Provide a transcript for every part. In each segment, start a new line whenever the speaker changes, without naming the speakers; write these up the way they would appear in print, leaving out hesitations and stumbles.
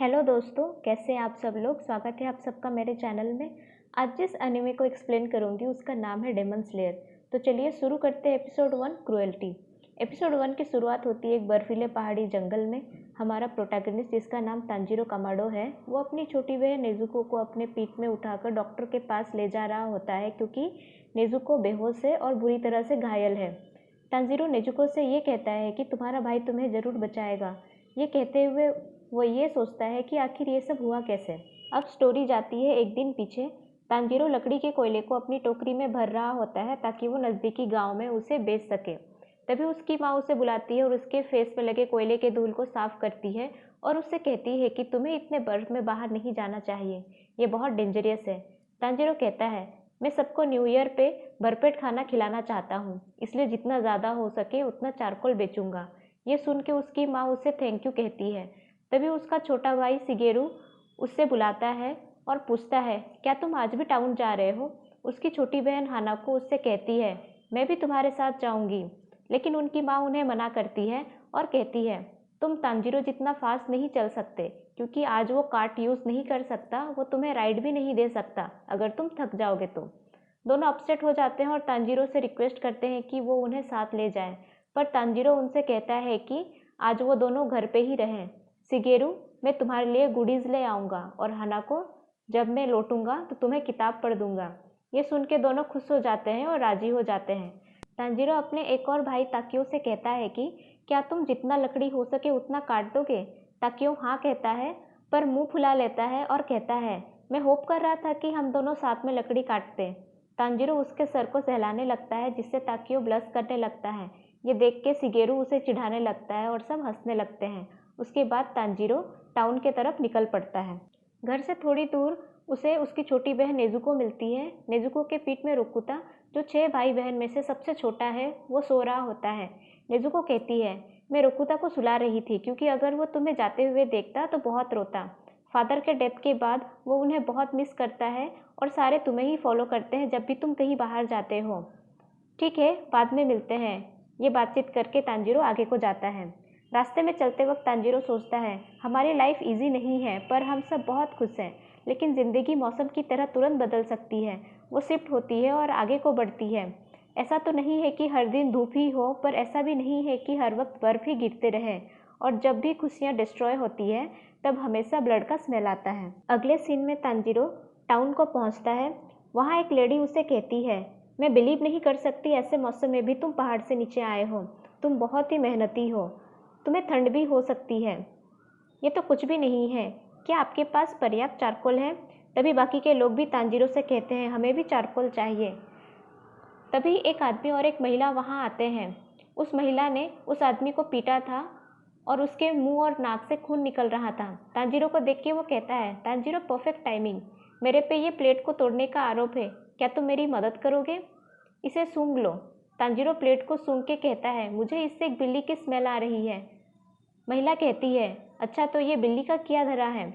Hello दोस्तों, कैसे हैं आप सब लोग। स्वागत है आप सबका मेरे चैनल में। आज जिस एनिमे को एक्सप्लेन करूंगी उसका नाम है डेमन स्लेयर। तो चलिए शुरू करते हैं एपिसोड 1 क्रुएल्टी। एपिसोड 1 की शुरुआत होती है एक बर्फीले पहाड़ी जंगल में। हमारा प्रोटैगनिस्ट जिसका नाम तांजीरो कामाडो है, वो अपनी छोटी बहन नेजुको को अपने पीठ में उठाकर डॉक्टर के पास ले जा रहा होता है क्योंकि नेजुको बेहोश है और बुरी तरह से घायल है। तांजीरो नेजुको से ये कहता है कि तुम्हारा भाई तुम्हें ज़रूर बचाएगा। ये कहते हुए वो ये सोचता है कि आखिर ये सब हुआ कैसे। अब स्टोरी जाती है एक दिन पीछे। तांजीरो लकड़ी के कोयले को अपनी टोकरी में भर रहा होता है ताकि वो नज़दीकी गांव में उसे बेच सके। तभी उसकी माँ उसे बुलाती है और उसके फेस पे लगे कोयले के धूल को साफ करती है और उससे कहती है कि तुम्हें इतने बर्फ में बाहर नहीं जाना चाहिए, ये बहुत डेंजरियस है। तांजीरो कहता है, मैं सबको न्यू ईयर पे भरपेट खाना खिलाना चाहता हूँ, इसलिए जितना ज़्यादा हो सके उतना चारकोल बेचूंगा। ये सुन के उसकी माँ उसे थैंक यू कहती है। तभी उसका छोटा भाई शिगेरू उससे बुलाता है और पूछता है, क्या तुम आज भी टाउन जा रहे हो। उसकी छोटी बहन हानाको उससे कहती है, मैं भी तुम्हारे साथ जाऊंगी। लेकिन उनकी माँ उन्हें मना करती है और कहती है, तुम तांजीरो जितना फास्ट नहीं चल सकते क्योंकि आज वो कार्ट यूज़ नहीं कर सकता, वो तुम्हें राइड भी नहीं दे सकता अगर तुम थक जाओगे तो। दोनों अपसेट हो जाते हैं और तांजीरो से रिक्वेस्ट करते हैं कि वो उन्हें साथ ले जाए, पर तांजीरो उनसे कहता है कि आज वो दोनों घर पे ही रहें। शिगेरू, मैं तुम्हारे लिए गुडीज़ ले आऊँगा और हानाको, जब मैं लौटूंगा तो तुम्हें किताब पढ़ दूंगा। ये सुन के दोनों खुश हो जाते हैं और राजी हो जाते हैं। तांजीरो अपने एक और भाई ताकियो से कहता है कि क्या तुम जितना लकड़ी हो सके उतना काट दोगे। ताकियो हाँ कहता है पर मुंह फुला लेता है और कहता है, मैं होप कर रहा था कि हम दोनों साथ में लकड़ी काटते। तांजीरो उसके सर को सहलाने लगता है जिससे ताकियो ब्लश करने लगता है। ये देख के शिगेरू उसे चिढ़ाने लगता है और सब हंसने लगते हैं। उसके बाद तांजीरो टाउन के तरफ निकल पड़ता है। घर से थोड़ी दूर उसे उसकी छोटी बहन नेजुको मिलती है। नेजुको के पीठ में रोकुता, जो 6 भाई बहन में से सबसे छोटा है, वो सो रहा होता है। नेजुको कहती है, मैं रोकुता को सुला रही थी क्योंकि अगर वो तुम्हें जाते हुए देखता तो बहुत रोता। फादर के डेथ के बाद वो उन्हें बहुत मिस करता है और सारे तुम्हें ही फॉलो करते हैं जब भी तुम कहीं बाहर जाते हो। ठीक है, बाद में मिलते हैं। ये बातचीत करके तांजीरो आगे को जाता है। रास्ते में चलते वक्त तांजीरो सोचता है, हमारी लाइफ इजी नहीं है पर हम सब बहुत खुश हैं। लेकिन ज़िंदगी मौसम की तरह तुरंत बदल सकती है, वो शिफ्ट होती है और आगे को बढ़ती है। ऐसा तो नहीं है कि हर दिन धूप ही हो, पर ऐसा भी नहीं है कि हर वक्त बर्फ़ ही गिरते रहे। और जब भी खुशियाँ डिस्ट्रॉय होती है तब हमेशा ब्लड का स्मेल आता है। अगले सीन में तांजीरो टाउन को पहुँचता है। वहाँ एक लेडी उसे कहती है, मैं बिलीव नहीं कर सकती ऐसे मौसम में भी तुम पहाड़ से नीचे आए हो। तुम बहुत ही मेहनती हो, तुम्हें ठंड भी हो सकती है। ये तो कुछ भी नहीं है, क्या आपके पास पर्याप्त चारकोल है। तभी बाकी के लोग भी तांजीरो से कहते हैं, हमें भी चारकोल चाहिए। तभी एक आदमी और एक महिला वहाँ आते हैं। उस महिला ने उस आदमी को पीटा था और उसके मुंह और नाक से खून निकल रहा था। तांजीरो को देख के वो कहता है, तांजीरो परफेक्ट टाइमिंग, मेरे पे ये प्लेट को तोड़ने का आरोप है, क्या तुम मेरी मदद करोगे। इसे सूंघ लो। तांजीरो प्लेट को सूंघ के कहता है, मुझे इससे एक बिल्ली की स्मेल आ रही है। महिला कहती है, अच्छा तो ये बिल्ली का क्या धरा है।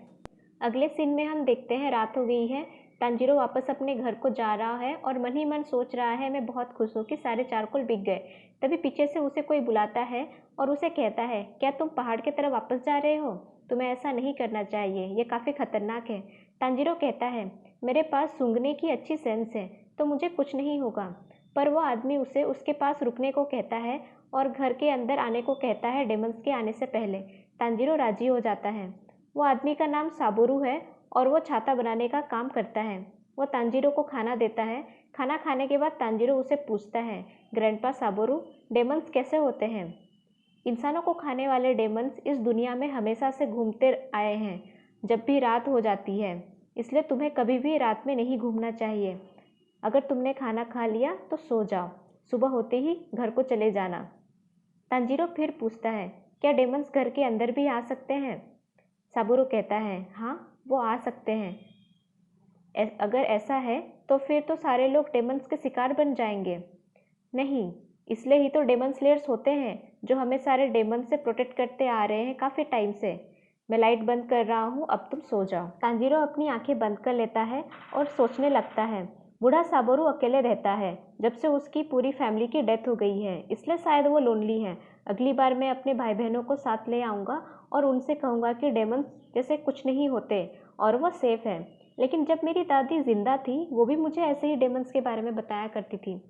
अगले सीन में हम देखते हैं रात हो गई है। तांजीरो वापस अपने घर को जा रहा है और मन ही मन सोच रहा है, मैं बहुत खुश हूँ कि सारे चारकोल बिक गए। तभी पीछे से उसे कोई बुलाता है और उसे कहता है, क्या तुम पहाड़ की तरफ वापस जा रहे हो। तुम्हें ऐसा नहीं करना चाहिए, ये काफ़ी खतरनाक है। तांजीरो कहता है, मेरे पास सूंघने की अच्छी सेंस है तो मुझे कुछ नहीं होगा। पर वो आदमी उसे उसके पास रुकने को कहता है और घर के अंदर आने को कहता है डेमंस के आने से पहले। तांजीरो राजी हो जाता है। वो आदमी का नाम साबोरू है और वो छाता बनाने का काम करता है। वो तांजीरो को खाना देता है। खाना खाने के बाद तांजीरो उसे पूछता है, ग्रैंडपा साबोरू, डेमंस कैसे होते हैं। इंसानों को खाने वाले डेमंस इस दुनिया में हमेशा से घूमते आए हैं जब भी रात हो जाती है, इसलिए तुम्हें कभी भी रात में नहीं घूमना चाहिए। अगर तुमने खाना खा लिया तो सो जाओ, सुबह होते ही घर को चले जाना। तांजीरो फिर पूछता है, क्या डेमंस घर के अंदर भी आ सकते हैं। साबोरू कहता है, हाँ वो आ सकते हैं। अगर ऐसा है तो फिर तो सारे लोग डेमंस के शिकार बन जाएंगे। नहीं, इसलिए ही तो डेमन स्लेयर्स होते हैं जो हमें सारे डेमन से प्रोटेक्ट करते आ रहे हैं काफ़ी टाइम से। मैं लाइट बंद कर रहा हूँ, अब तुम सो जाओ। तांजीरो अपनी आंखें बंद कर लेता है और सोचने लगता है। बूढ़ा साबोरू अकेले रहता है जब से उसकी पूरी फैमिली की डेथ हो गई है, इसलिए शायद वो लोनली है। अगली बार मैं अपने भाई बहनों को साथ ले आऊँगा और उनसे कहूँगा कि डेमन जैसे कुछ नहीं होते और वो सेफ़ है। लेकिन जब मेरी दादी जिंदा थी वो भी मुझे ऐसे ही डेमन्स के बारे में बताया करती थी।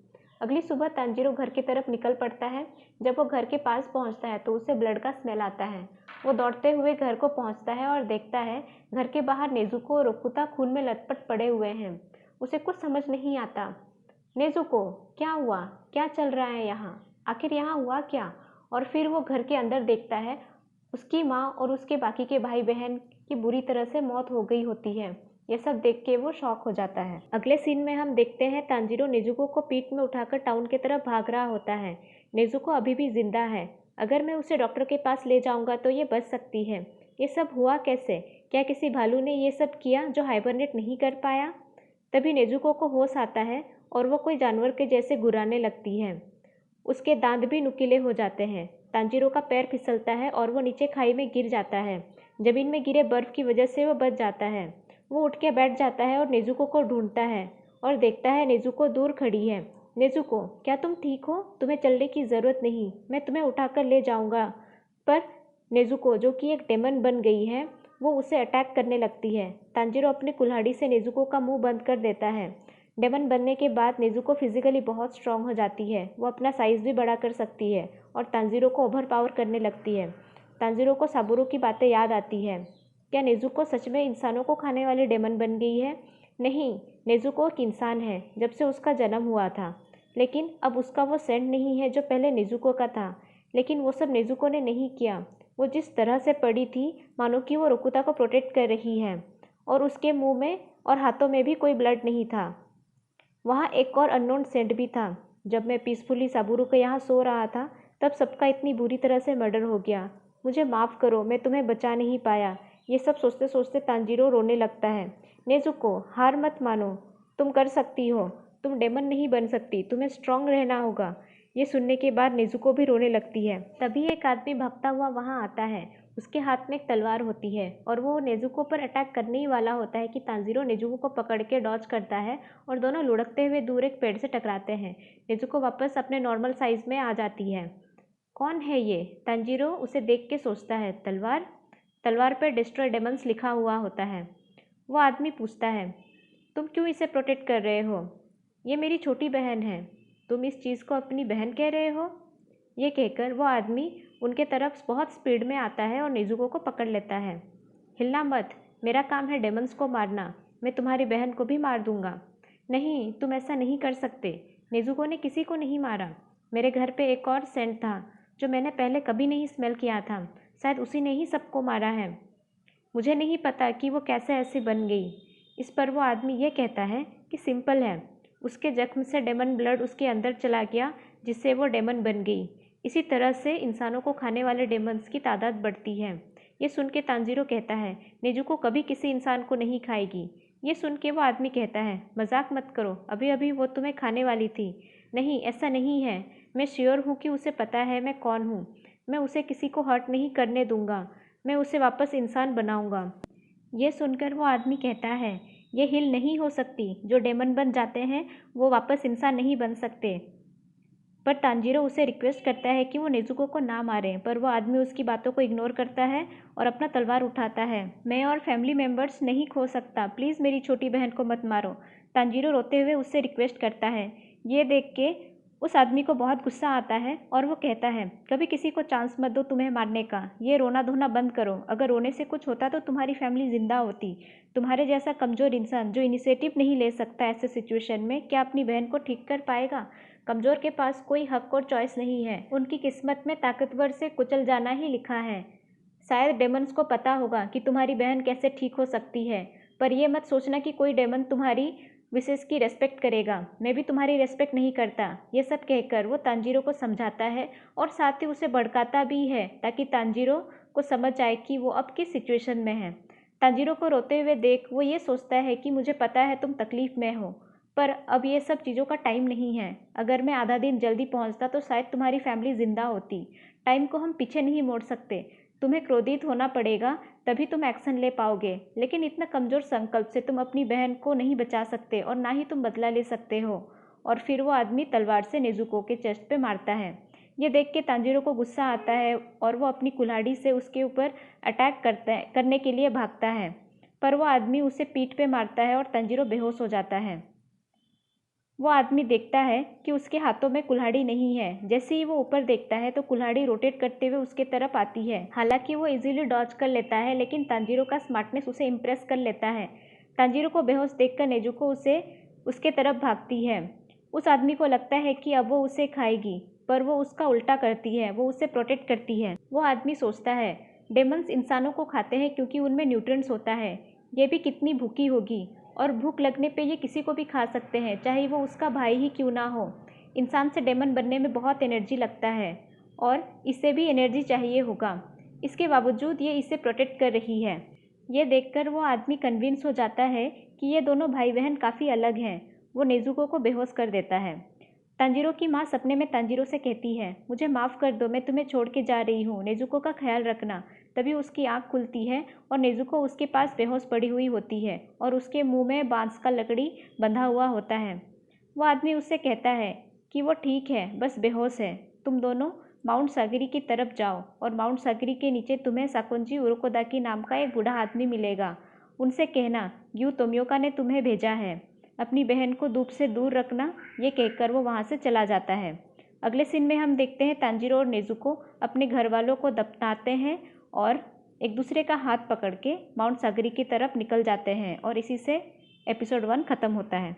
अगली सुबह तांजीरो घर की तरफ निकल पड़ता है। जब वो घर के पास पहुंचता है तो उसे ब्लड का स्मेल आता है। वो दौड़ते हुए घर को पहुंचता है और देखता है घर के बाहर नेजुको और ओकुता खून में लथपथ पड़े हुए हैं। उसे कुछ समझ नहीं आता। नेजुको, क्या हुआ? क्या चल रहा है यहाँ? आखिर यहाँ हुआ क्या? और फिर वो घर के अंदर देखता है उसकी माँ और उसके बाकी के भाई बहन की बुरी तरह से मौत हो गई होती है। ये सब देख के वो शॉक हो जाता है। अगले सीन में हम देखते हैं तांजीरो नेजुको को पीठ में उठाकर टाउन की तरफ भाग रहा होता है। नेजुको अभी भी जिंदा है। अगर मैं उसे डॉक्टर के पास ले जाऊंगा तो ये बच सकती है। ये सब हुआ कैसे? क्या किसी भालू ने ये सब किया जो हाइबरनेट नहीं कर पाया? तभी नेजुको को होश आता है और वो कोई जानवर के जैसे गुर्राने लगती है। उसके दांत भी नुकीले हो जाते हैं। तांजीरो का पैर फिसलता है और वो नीचे खाई में गिर जाता है। जमीन में गिरे बर्फ की वजह से वो बच जाता है। वो उठ के बैठ जाता है और नेजुको को ढूंढता है और देखता है नेजुको दूर खड़ी है। नेजुको, क्या तुम ठीक हो? तुम्हें चलने की ज़रूरत नहीं, मैं तुम्हें उठाकर ले जाऊंगा। पर नेजुको, जो कि एक डेमन बन गई है, वो उसे अटैक करने लगती है। तांजीरो अपनी कुल्हाड़ी से नेजुको का मुंह बंद कर देता है। डेमन बनने के बाद नेजुको फिजिकली बहुत स्ट्रांग हो जाती है। वो अपना साइज़ भी बड़ा कर सकती है और तांजीरो को ओवर पावर करने लगती है। तांजीरो को साबुरो की बातें याद आती है। क्या नेजुको सच में इंसानों को खाने वाली डेमन बन गई है? नहीं, नेजुको एक इंसान है जब से उसका जन्म हुआ था। लेकिन अब उसका वो सेंट नहीं है जो पहले नेजुको का था। लेकिन वो सब नेजुको ने नहीं किया। वो जिस तरह से पड़ी थी मानो कि वो रोकुता को प्रोटेक्ट कर रही है और उसके मुंह में और हाथों में भी कोई ब्लड नहीं था। वहाँ एक और अननोन सेंट भी था। जब मैं पीसफुली साबुरो के यहाँ सो रहा था तब सबका इतनी बुरी तरह से मर्डर हो गया। मुझे माफ़ करो, मैं तुम्हें बचा नहीं पाया। ये सब सोचते सोचते तांजीरो रोने लगता है। नेजुको, हार मत मानो, तुम कर सकती हो। तुम डेमन नहीं बन सकती, तुम्हें स्ट्रांग रहना होगा। ये सुनने के बाद नेजुको भी रोने लगती है। तभी एक आदमी भागता हुआ वहाँ आता है। उसके हाथ में एक तलवार होती है और वो नेजुको पर अटैक करने ही वाला होता है कि तांजीरो नेजुको को पकड़ के डॉज करता है और दोनों लुढ़कते हुए दूर एक पेड़ से टकराते हैं। नेजुको वापस अपने नॉर्मल साइज में आ जाती है। कौन है ये? तांजीरो उसे देख के सोचता है। तलवार? तलवार पर डिस्ट्रॉय डेमन्स लिखा हुआ होता है। वो आदमी पूछता है, तुम क्यों इसे प्रोटेक्ट कर रहे हो? ये मेरी छोटी बहन है। तुम इस चीज़ को अपनी बहन कह रहे हो? ये कहकर वो आदमी उनके तरफ बहुत स्पीड में आता है और नेजुको को पकड़ लेता है। हिलना मत, मेरा काम है डेमन्स को मारना। मैं तुम्हारी बहन को भी मार दूंगा। नहीं, तुम ऐसा नहीं कर सकते। नेजुको ने किसी को नहीं मारा। मेरे घर पे एक और सेंट था जो मैंने पहले कभी नहीं स्मेल किया था। शायद उसी ने ही सबको मारा है। मुझे नहीं पता कि वो कैसे ऐसी बन गई। इस पर वो आदमी ये कहता है कि सिंपल है, उसके जख्म से डेमन ब्लड उसके अंदर चला गया जिससे वो डेमन बन गई। इसी तरह से इंसानों को खाने वाले डेमन्स की तादाद बढ़ती है। ये सुन के तांजीरो कहता है, नेजुको कभी किसी इंसान को नहीं खाएगी। ये सुन के वो आदमी कहता है, मजाक मत करो, अभी अभी वो तुम्हें खाने वाली थी। नहीं, ऐसा नहीं है। मैं श्योर हूँ कि उसे पता है मैं कौन हूँ। मैं उसे किसी को हर्ट नहीं करने दूंगा। मैं उसे वापस इंसान बनाऊंगा। ये सुनकर वो आदमी कहता है, ये हिल नहीं हो सकती। जो डेमन बन जाते हैं वो वापस इंसान नहीं बन सकते। पर तांजीरो उसे रिक्वेस्ट करता है कि वो नेजुको को ना मारे, पर वो आदमी उसकी बातों को इग्नोर करता है और अपना तलवार उठाता है। मैं और फैमिली मेम्बर्स नहीं खो सकता, प्लीज़ मेरी छोटी बहन को मत मारो। तांजीरो रोते हुए उससे रिक्वेस्ट करता है। ये देख के उस आदमी को बहुत गुस्सा आता है और वो कहता है, कभी किसी को चांस मत दो तुम्हें मारने का। ये रोना धोना बंद करो। अगर रोने से कुछ होता तो तुम्हारी फैमिली जिंदा होती। तुम्हारे जैसा कमज़ोर इंसान जो इनिशिएटिव नहीं ले सकता ऐसे सिचुएशन में, क्या अपनी बहन को ठीक कर पाएगा? कमज़ोर के पास कोई हक और चॉइस नहीं है। उनकी किस्मत में ताकतवर से कुचल जाना ही लिखा है। शायद डेमन्स को पता होगा कि तुम्हारी बहन कैसे ठीक हो सकती है, पर यह मत सोचना कि कोई डेमन तुम्हारी विशेष की रेस्पेक्ट करेगा। मैं भी तुम्हारी रेस्पेक्ट नहीं करता। ये सब कहकर वो तांजीरो को समझाता है और साथ ही उसे भड़काता भी है ताकि तांजीरो को समझ आए कि वो अब किस सिचुएशन में है। तांजीरो को रोते हुए देख वो ये सोचता है कि मुझे पता है तुम तकलीफ़ में हो, पर अब ये सब चीज़ों का टाइम नहीं है। अगर मैं आधा दिन जल्दी पहुंचता तो शायद तुम्हारी फैमिली ज़िंदा होती। टाइम को हम पीछे नहीं मोड़ सकते। तुम्हें क्रोधित होना पड़ेगा, तभी तुम एक्शन ले पाओगे। लेकिन इतना कमज़ोर संकल्प से तुम अपनी बहन को नहीं बचा सकते और ना ही तुम बदला ले सकते हो। और फिर वो आदमी तलवार से नेजुको के चेस्ट पे मारता है। ये देख के तांजीरो को गुस्सा आता है और वो अपनी कुल्हाड़ी से उसके ऊपर अटैक करने के लिए भागता है, पर वो आदमी उसे पीठ पे मारता है और तांजीरो बेहोश हो जाता है। वो आदमी देखता है कि उसके हाथों में कुल्हाड़ी नहीं है। जैसे ही वो ऊपर देखता है तो कुल्हाड़ी रोटेट करते हुए उसके तरफ आती है। हालांकि वो इजीली डॉज कर लेता है, लेकिन तांजीरो का स्मार्टनेस उसे इम्प्रेस कर लेता है। तांजीरो को बेहोश देखकर नेजुको उसके तरफ भागती है। उस आदमी को लगता है कि अब वो उसे खाएगी, पर वो उसका उल्टा करती है, वो उसे प्रोटेक्ट करती है। वो आदमी सोचता है डेमन्स इंसानों को खाते हैं क्योंकि उनमें न्यूट्रिएंट्स होता है। ये भी कितनी भूखी होगी, और भूख लगने पे ये किसी को भी खा सकते हैं, चाहे वो उसका भाई ही क्यों ना हो। इंसान से डेमन बनने में बहुत एनर्जी लगता है और इसे भी एनर्जी चाहिए होगा। इसके बावजूद ये इसे प्रोटेक्ट कर रही है। ये देखकर वो आदमी कन्विंस हो जाता है कि ये दोनों भाई बहन काफ़ी अलग हैं। वो नेजुको को बेहोश कर देता है। तांजीरो की माँ सपने में तांजीरो से कहती है, मुझे माफ़ कर दो, मैं तुम्हें छोड़ के जा रही हूँ, नेजुको का ख्याल रखना। तभी उसकी आंख खुलती है और नेजुको उसके पास बेहोश पड़ी हुई होती है और उसके मुंह में बांस का लकड़ी बंधा हुआ होता है। वो आदमी उससे कहता है कि वो ठीक है, बस बेहोश है। तुम दोनों माउंट सागिरी की तरफ जाओ और माउंट सागिरी के नीचे तुम्हें साकुंजी उरोकोदाकी नाम का एक बूढ़ा आदमी मिलेगा। उनसे कहना यू तोमियोका ने तुम्हें भेजा है। अपनी बहन को धूप से दूर रखना। ये कहकर वो वहाँ से चला जाता है। अगले सीन में हम देखते हैं तांजीरो और नेजुको अपने घर वालों को दफनाते हैं और एक दूसरे का हाथ पकड़ के माउंट सागरी की तरफ निकल जाते हैं, और इसी से एपिसोड 1 ख़त्म होता है।